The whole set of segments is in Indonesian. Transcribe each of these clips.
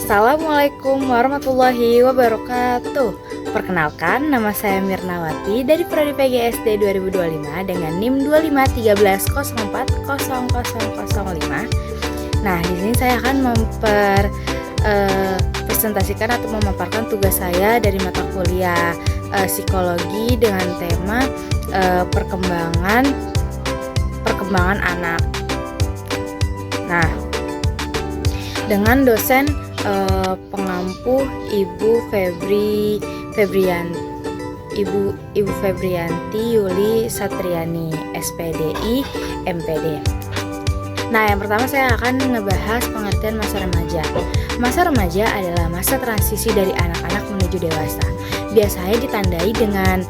Assalamualaikum warahmatullahi wabarakatuh. Perkenalkan, nama saya Mirnawati dari Prodi PGSD 2025 dengan NIM 2513040005. Nah, di sini saya akan presentasikan atau memaparkan tugas saya dari mata kuliah psikologi dengan tema perkembangan anak. Nah, dengan dosen pengampu Ibu Febrianti Yuli Satriani, SPDI, MPD. Nah, yang pertama saya akan ngebahas pengertian masa remaja. Masa remaja adalah masa transisi dari anak-anak menuju dewasa. Biasanya ditandai dengan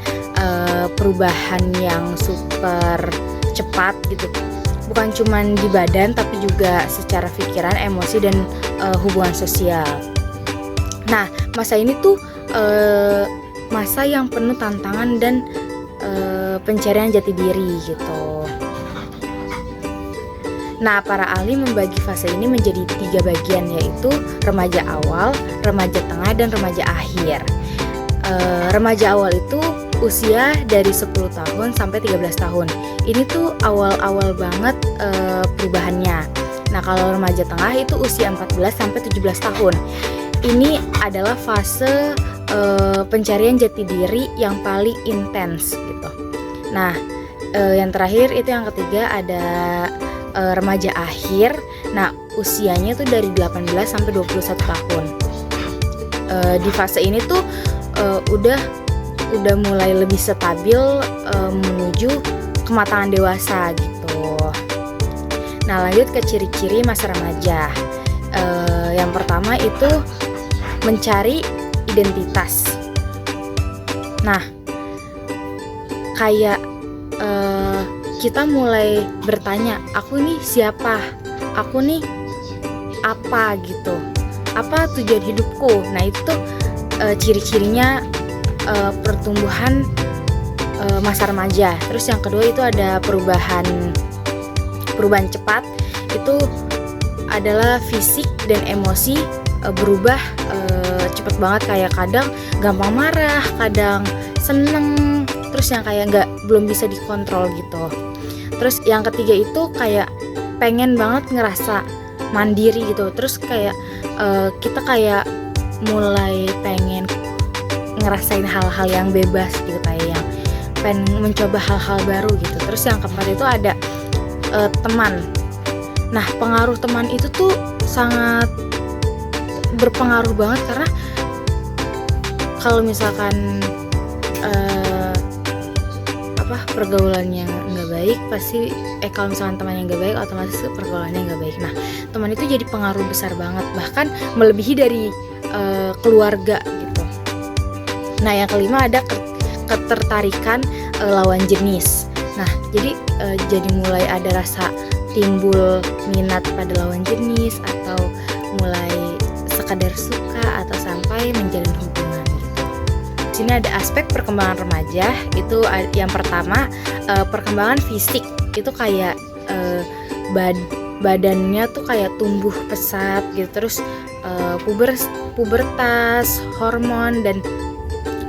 perubahan yang super cepat gitu. Bukan cuma di badan tapi juga secara pikiran, emosi, dan hubungan sosial. Nah, masa ini tuh masa yang penuh tantangan dan pencarian jati diri gitu. Nah, para ahli membagi fase ini menjadi 3 bagian, yaitu remaja awal, remaja tengah, dan remaja akhir. Remaja awal itu usia dari 10 tahun sampai 13 tahun. Ini tuh awal-awal banget perubahannya. Nah, kalau remaja tengah itu usia 14 sampai 17 tahun. Ini adalah fase pencarian jati diri yang paling intens gitu. Nah, yang terakhir itu yang ketiga ada remaja akhir. Nah, usianya tuh dari 18 sampai 21 tahun. Di fase ini tuh udah mulai lebih stabil menuju kematangan dewasa gitu. Nah, lanjut ke ciri-ciri masa remaja. Yang pertama itu mencari identitas. Nah, kayak kita mulai bertanya, aku nih siapa? Aku nih apa gitu? Apa tujuan hidupku? Nah, itu tuh ciri-cirinya pertumbuhan masa remaja. Terus yang kedua itu ada perubahan cepat. Itu adalah fisik dan emosi berubah cepat banget, kayak kadang gampang marah, kadang seneng, terus yang kayak belum bisa dikontrol gitu. Terus yang ketiga itu kayak pengen banget ngerasa mandiri gitu. Terus kayak kita kayak mulai pengen ngerasain hal-hal yang bebas gitu, kayak yang pengen mencoba hal-hal baru gitu. Terus yang keempat itu ada teman. Nah, pengaruh teman itu tuh sangat berpengaruh banget, karena kalau misalkan pergaulannya nggak baik, pasti kalau misalkan temannya nggak baik, otomatis pergaulannya nggak baik. Nah, teman itu jadi pengaruh besar banget, bahkan melebihi dari keluarga gitu. Nah, yang kelima ada ketertarikan lawan jenis. Nah, jadi mulai ada rasa timbul minat pada lawan jenis, atau mulai sekadar suka, atau sampai menjalin hubungan gitu. Di sini ada aspek perkembangan remaja. Itu yang pertama perkembangan fisik. Itu kayak badannya tuh kayak tumbuh pesat gitu. Terus pubertas, hormon, dan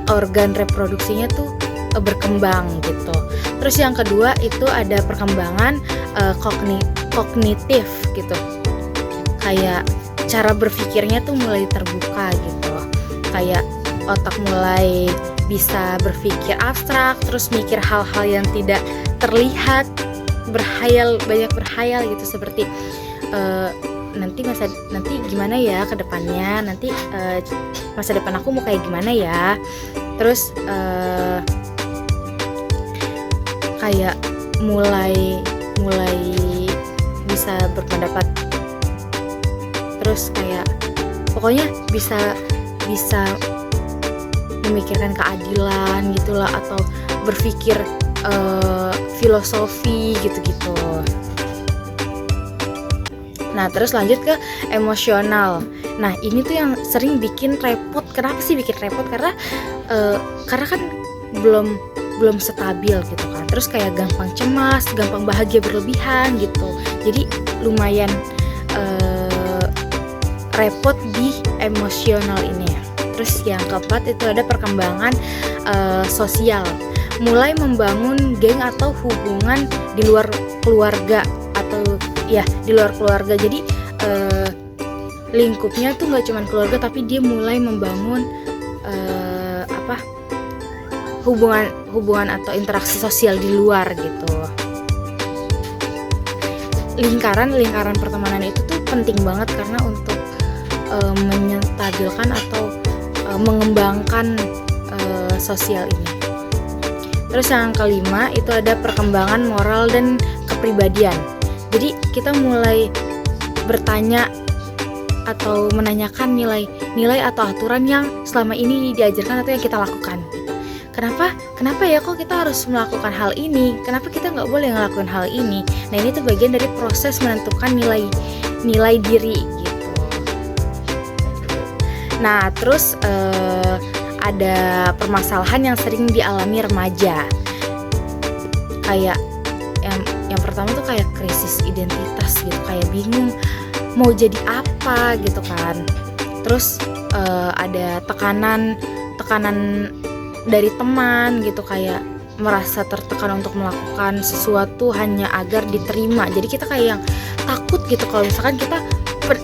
organ reproduksinya tuh berkembang gitu. Terus yang kedua itu ada perkembangan kognitif gitu. Kayak cara berpikirnya tuh mulai terbuka gitu. Kayak otak mulai bisa berpikir abstrak, terus mikir hal-hal yang tidak terlihat, banyak berhayal gitu, seperti nanti gimana ya ke depannya, nanti masa depan aku mau kayak gimana ya. Terus kayak mulai bisa berpendapat, terus kayak pokoknya bisa memikirkan keadilan gitulah, atau berpikir filosofi gitu-gitu. Nah, terus lanjut ke emosional. Nah, ini tuh yang sering bikin repot. Kenapa sih bikin repot? Karena kan belum stabil gitu kan. Terus kayak gampang cemas, gampang bahagia berlebihan gitu. Jadi lumayan repot di emosional ini ya. Terus yang keempat itu ada perkembangan sosial, mulai membangun geng atau hubungan di luar keluarga atau ya di luar keluarga. Jadi lingkupnya tuh nggak cuma keluarga, tapi dia mulai membangun hubungan atau interaksi sosial di luar gitu. Lingkaran pertemanan itu tuh penting banget karena untuk menyentabilkan atau mengembangkan sosial ini. Terus yang kelima itu ada perkembangan moral dan kepribadian. Jadi kita mulai bertanya atau menanyakan nilai atau aturan yang selama ini diajarkan atau yang kita lakukan. Kenapa ya kok kita harus melakukan hal ini? Kenapa kita nggak boleh ngelakuin hal ini? Nah, ini tuh bagian dari proses menentukan nilai diri gitu. Nah, terus ada permasalahan yang sering dialami remaja. Kayak yang pertama tuh kayak krisis identitas gitu, kayak bingung mau jadi apa gitu kan. Terus ada tekanan dari teman gitu, kayak merasa tertekan untuk melakukan sesuatu hanya agar diterima. Jadi kita kayak yang takut gitu kalau misalkan kita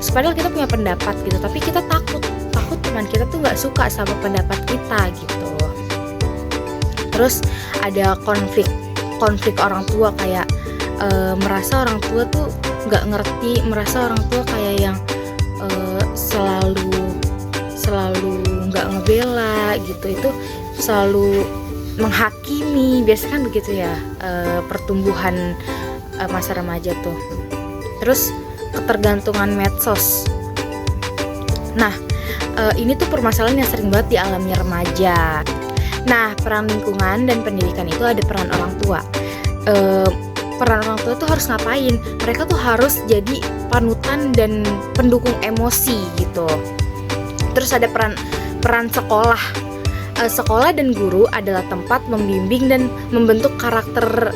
padahal kita punya pendapat gitu, tapi kita takut teman kita tuh nggak suka sama pendapat kita gitu. Terus ada konflik orang tua, kayak merasa orang tua tuh nggak ngerti, merasa orang tua kayak yang selalu nggak ngebela gitu, itu selalu menghakimi. Biasanya kan begitu ya pertumbuhan masa remaja tuh. Terus ketergantungan medsos. Nah, ini tuh permasalahan yang sering banget dialami remaja. Nah, peran lingkungan dan pendidikan itu ada peran orang tua. Peran orang tua tuh harus ngapain? Mereka tuh harus jadi panutan dan pendukung emosi gitu. Terus ada peran sekolah. Sekolah dan guru adalah tempat membimbing dan membentuk karakter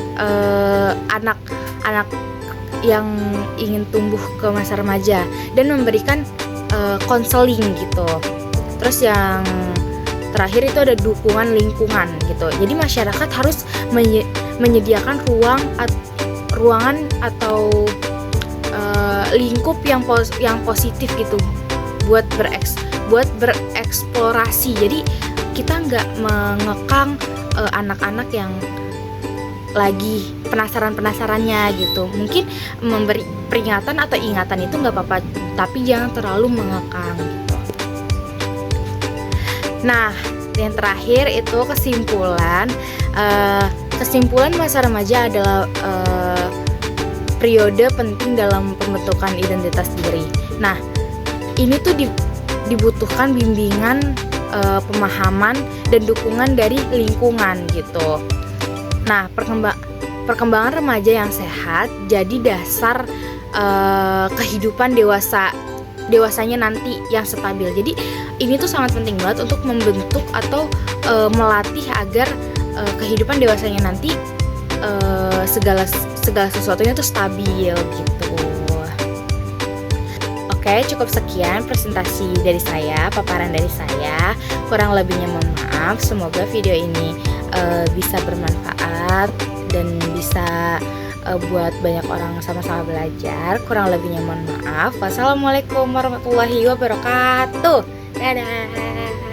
anak yang ingin tumbuh ke masa remaja dan memberikan konseling gitu. Terus yang terakhir itu ada dukungan lingkungan gitu. Jadi masyarakat harus menyediakan ruangan atau lingkup yang positif gitu buat bereksplorasi. Jadi kita nggak mengekang anak-anak yang lagi penasarannya gitu. Mungkin memberi peringatan atau ingatan itu nggak apa-apa, tapi jangan terlalu mengekang gitu. Nah, yang terakhir itu kesimpulan masa remaja adalah periode penting dalam pembentukan identitas diri. Nah, ini tuh dibutuhkan bimbingan, pemahaman dan dukungan dari lingkungan gitu. Nah, perkembangan remaja yang sehat jadi dasar kehidupan dewasanya nanti yang stabil. Jadi ini tuh sangat penting banget untuk membentuk atau melatih agar kehidupan dewasanya nanti segala sesuatunya tuh stabil gitu. Oke, cukup sekian presentasi dari saya, paparan dari saya. Kurang lebihnya mohon maaf. Semoga video ini bisa bermanfaat dan bisa buat banyak orang sama-sama belajar. Kurang lebihnya mohon maaf. Wassalamualaikum warahmatullahi wabarakatuh. Dadah.